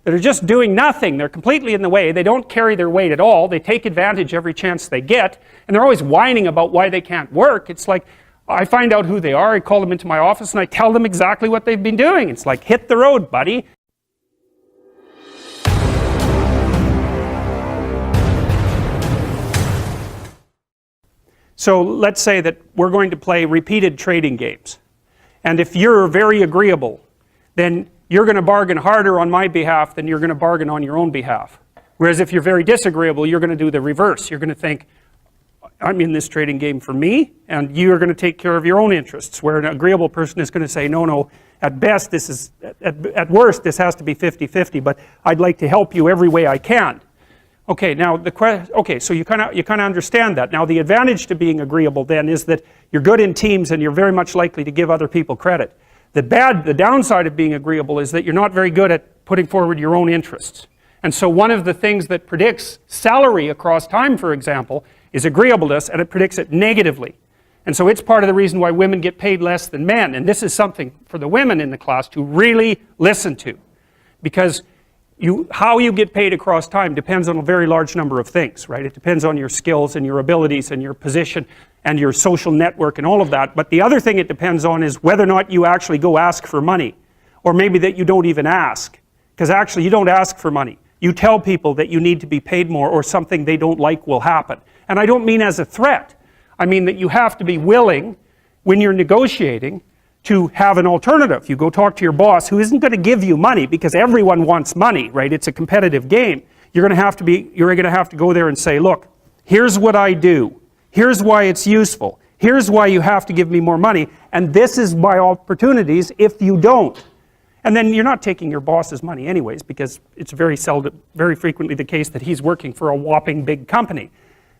that are just doing nothing. They're completely in the way. They don't carry their weight at all. They take advantage every chance they get, and they're always whining about why they can't work. It's like, I find out who they are, I call them into my office, and I tell them exactly what they've been doing. It's like, hit the road, buddy. So let's say that we're going to play repeated trading games. And if you're very agreeable, then you're going to bargain harder on my behalf than you're going to bargain on your own behalf. Whereas if you're very disagreeable, you're going to do the reverse. You're going to think, I'm in this trading game for me, and you're going to take care of your own interests. Where an agreeable person is going to say, no, at best, this is, at worst, this has to be 50-50, but I'd like to help you every way I can. Okay, now so you kind of understand that. Now the advantage to being agreeable then is that you're good in teams and you're very much likely to give other people credit. The downside of being agreeable is that you're not very good at putting forward your own interests. And so one of the things that predicts salary across time, for example, is agreeableness, and it predicts it negatively. And so it's part of the reason why women get paid less than men. And this is something for the women in the class to really listen to. Because how you get paid across time depends on a very large number of things, right? It depends on your skills and your abilities and your position and your social network and all of that. But the other thing it depends on is whether or not you actually go ask for money. Or maybe that you don't even ask. Because actually you don't ask for money. You tell people that you need to be paid more or something they don't like will happen. And I don't mean as a threat. I mean that you have to be willing, when you're negotiating, to have an alternative. You go talk to your boss who isn't going to give you money because everyone wants money, right? It's a competitive game. You're going to have to go there and say, look, here's what I do. Here's why it's useful. Here's why you have to give me more money. And this is my opportunities if you don't. And then you're not taking your boss's money anyways, because it's very frequently the case that he's working for a whopping big company.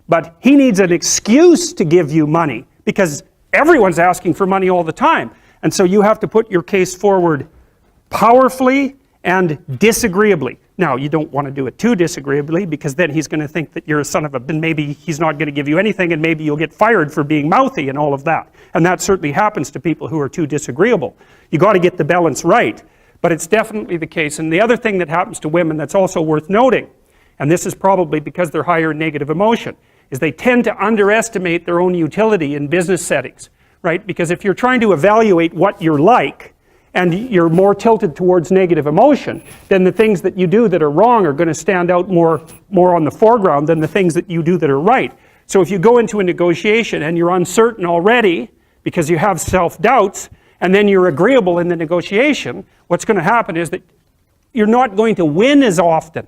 But he needs an excuse to give you money because everyone's asking for money all the time. And so you have to put your case forward powerfully and disagreeably. Now, you don't want to do it too disagreeably because then he's going to think that you're a son of a, and maybe he's not going to give you anything, and maybe you'll get fired for being mouthy and all of that. And that certainly happens to people who are too disagreeable. You got to get the balance right, but it's definitely the case. And the other thing that happens to women that's also worth noting, and this is probably because they're higher in negative emotion, is they tend to underestimate their own utility in business settings. Right? Because if you're trying to evaluate what you're like, and you're more tilted towards negative emotion, then the things that you do that are wrong are going to stand out more on the foreground than the things that you do that are right. So if you go into a negotiation and you're uncertain already, because you have self-doubts, and then you're agreeable in the negotiation, what's going to happen is that you're not going to win as often.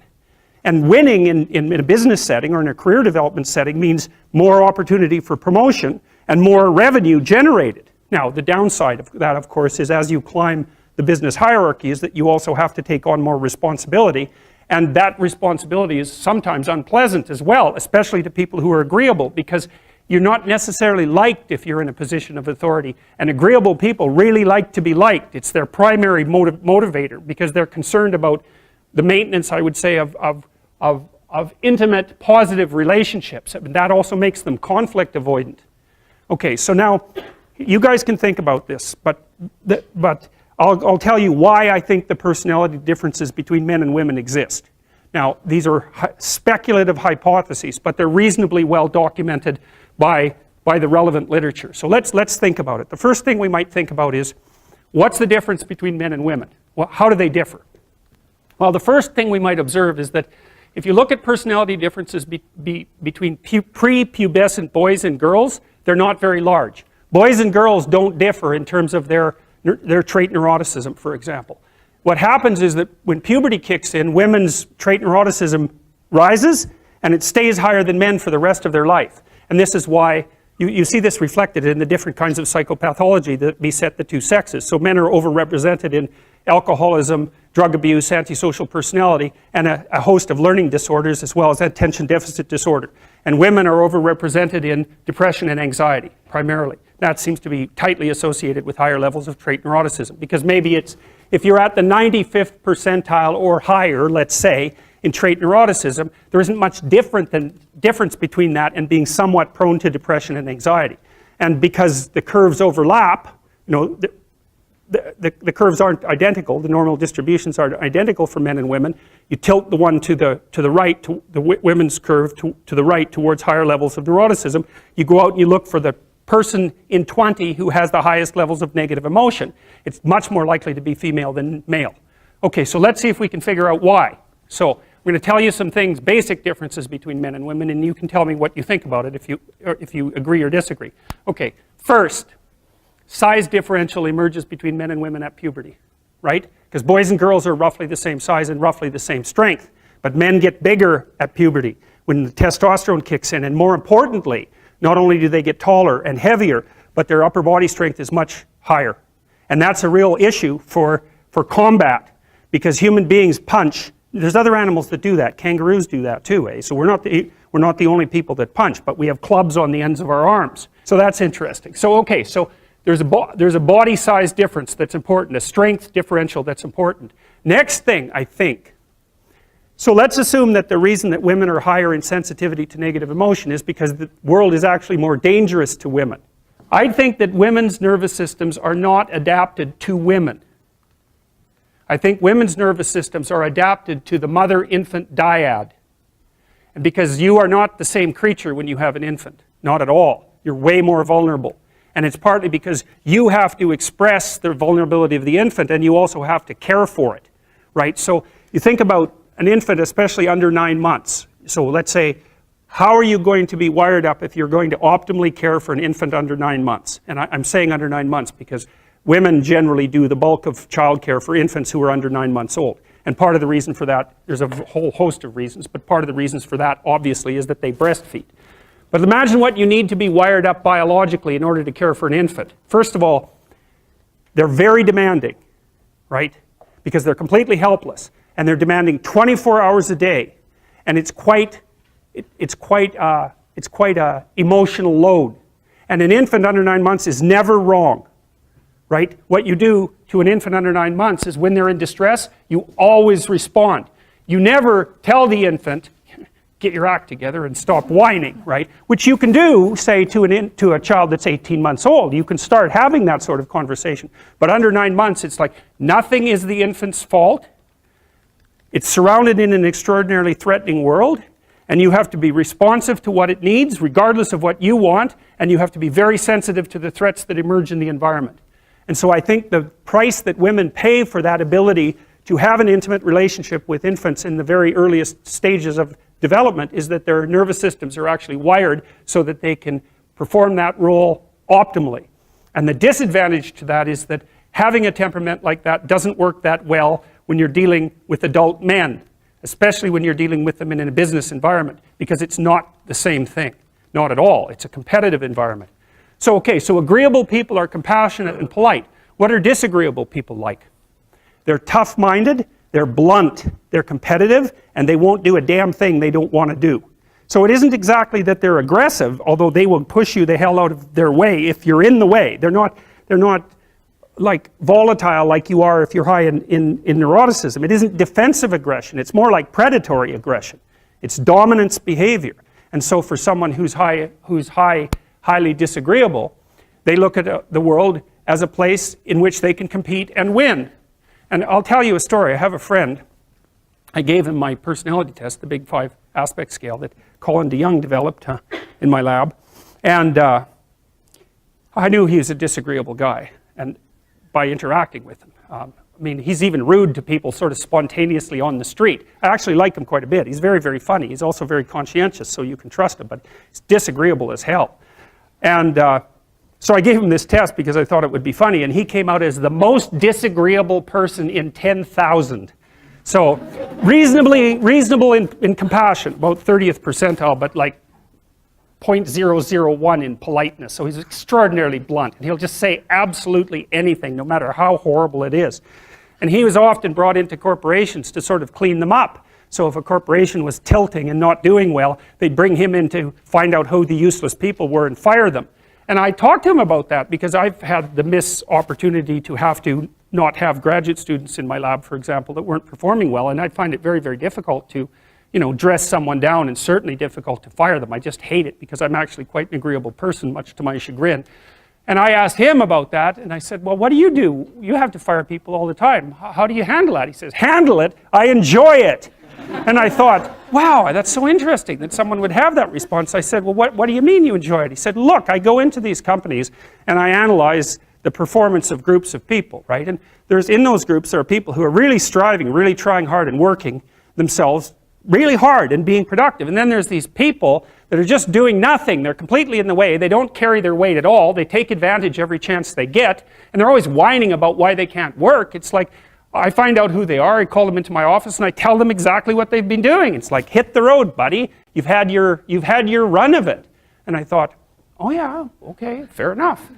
And winning in a business setting or in a career development setting means more opportunity for promotion and more revenue generated. Now, the downside of that, of course, is as you climb the business hierarchy is that you also have to take on more responsibility, and that responsibility is sometimes unpleasant as well, especially to people who are agreeable, because you're not necessarily liked if you're in a position of authority, and agreeable people really like to be liked. It's their primary motivator, because they're concerned about the maintenance, I would say, of intimate, positive relationships, and that also makes them conflict avoidant. Okay, so now you guys can think about this, but I'll tell you why I think the personality differences between men and women exist. Now, these are speculative hypotheses, but they're reasonably well documented by the relevant literature. So let's think about it. The first thing we might think about is, what's the difference between men and women? Well, how do they differ? Well, the first thing we might observe is that if you look at personality differences between prepubescent boys and girls, they're not very large. Boys and girls don't differ in terms of their trait neuroticism, for example. What happens is that when puberty kicks in, women's trait neuroticism rises, and it stays higher than men for the rest of their life. And this is why you see this reflected in the different kinds of psychopathology that beset the two sexes. So men are overrepresented in alcoholism, drug abuse, antisocial personality, and a host of learning disorders, as well as attention deficit disorder. And women are overrepresented in depression and anxiety, primarily. That seems to be tightly associated with higher levels of trait neuroticism, because maybe it's, if you're at the 95th percentile or higher, let's say, in trait neuroticism, there isn't much difference between that and being somewhat prone to depression and anxiety. And because the curves overlap, the curves aren't identical, the normal distributions aren't identical for men and women. You tilt the one to the right, to the women's curve to the right towards higher levels of neuroticism. You go out and you look for the person in 20 who has the highest levels of negative emotion. It's much more likely to be female than male. Okay, so let's see if we can figure out why. So I'm going to tell you some things, basic differences between men and women, and you can tell me what you think about it if you agree or disagree. Okay, first, size differential emerges between men and women at puberty, right? Because boys and girls are roughly the same size and roughly the same strength, but men get bigger at puberty when the testosterone kicks in, and more importantly, not only do they get taller and heavier, but their upper body strength is much higher. And that's a real issue for combat, because human beings punch. There's other animals that do that. Kangaroos do that too, eh? So we're not the only people that punch, but we have clubs on the ends of our arms. So that's interesting. So okay, so there's a body size difference that's important, a strength differential that's important. Next thing, I think, so let's assume that the reason that women are higher in sensitivity to negative emotion is because the world is actually more dangerous to women. I think that women's nervous systems are not adapted to women. I think women's nervous systems are adapted to the mother-infant dyad. And because you are not the same creature when you have an infant, not at all. You're way more vulnerable. And it's partly because you have to express the vulnerability of the infant, and you also have to care for it, right? So you think about an infant, especially under 9 months. So let's say, how are you going to be wired up if you're going to optimally care for an infant under 9 months? And I'm saying under 9 months because women generally do the bulk of childcare for infants who are under 9 months old. And part of the reason for that, there's a whole host of reasons, but part of the reasons for that, obviously, is that they breastfeed. But imagine what you need to be wired up biologically in order to care for an infant. First of all, they're very demanding, right? Because they're completely helpless, and they're demanding 24 hours a day, and it's quite a emotional load. And an infant under 9 months is never wrong, right? What you do to an infant under 9 months is when they're in distress, you always respond. You never tell the infant, get your act together and stop whining, right? Which you can do, say, to a child that's 18 months old. You can start having that sort of conversation. But under 9 months, it's like nothing is the infant's fault. It's surrounded in an extraordinarily threatening world, and you have to be responsive to what it needs, regardless of what you want, and you have to be very sensitive to the threats that emerge in the environment. And so I think the price that women pay for that ability to have an intimate relationship with infants in the very earliest stages of development is that their nervous systems are actually wired so that they can perform that role optimally. And the disadvantage to that is that having a temperament like that doesn't work that well when you're dealing with adult men, especially when you're dealing with them in a business environment, because it's not the same thing. Not at all. It's a competitive environment. So, okay, so agreeable people are compassionate and polite. What are disagreeable people like? They're tough-minded, they're blunt, they're competitive, and they won't do a damn thing they don't want to do. So it isn't exactly that they're aggressive, although they will push you the hell out of their way if you're in the way. They're not like volatile like you are if you're high in neuroticism. It isn't defensive aggression, it's more like predatory aggression. It's dominance behavior. And so for someone who's highly disagreeable, they look at the world as a place in which they can compete and win. And I'll tell you a story. I have a friend. I gave him my personality test, the Big 5 aspect scale that Colin DeYoung developed in my lab. And I knew he was a disagreeable guy, and by interacting with him. I mean, he's even rude to people sort of spontaneously on the street. I actually like him quite a bit. He's very, very funny. He's also very conscientious, so you can trust him, but he's disagreeable as hell. And so I gave him this test because I thought it would be funny, and he came out as the most disagreeable person in 10,000. So reasonable in compassion, about 30th percentile, but like 0.001 in politeness. So he's extraordinarily blunt, and he'll just say absolutely anything, no matter how horrible it is. And he was often brought into corporations to sort of clean them up. So if a corporation was tilting and not doing well, they'd bring him in to find out who the useless people were and fire them. And I talked to him about that because I've had the miss opportunity to have to not have graduate students in my lab, for example, that weren't performing well, and I find it very, very difficult to, dress someone down, and certainly difficult to fire them. I just hate it because I'm actually quite an agreeable person, much to my chagrin. And I asked him about that, and I said, well, what do? You have to fire people all the time. How do you handle that? He says, handle it? I enjoy it. And I thought, wow, that's so interesting that someone would have that response. I said, well, what do you mean you enjoy it? He said, look, I go into these companies and I analyze the performance of groups of people, right? And in those groups, there are people who are really striving, really trying hard and working themselves really hard and being productive. And then there's these people that are just doing nothing. They're completely in the way. They don't carry their weight at all. They take advantage every chance they get. And they're always whining about why they can't work. It's like, I find out who they are. I call them into my office and I tell them exactly what they've been doing. It's like, hit the road, buddy. You've had your run of it. And I thought, oh yeah, okay, fair enough.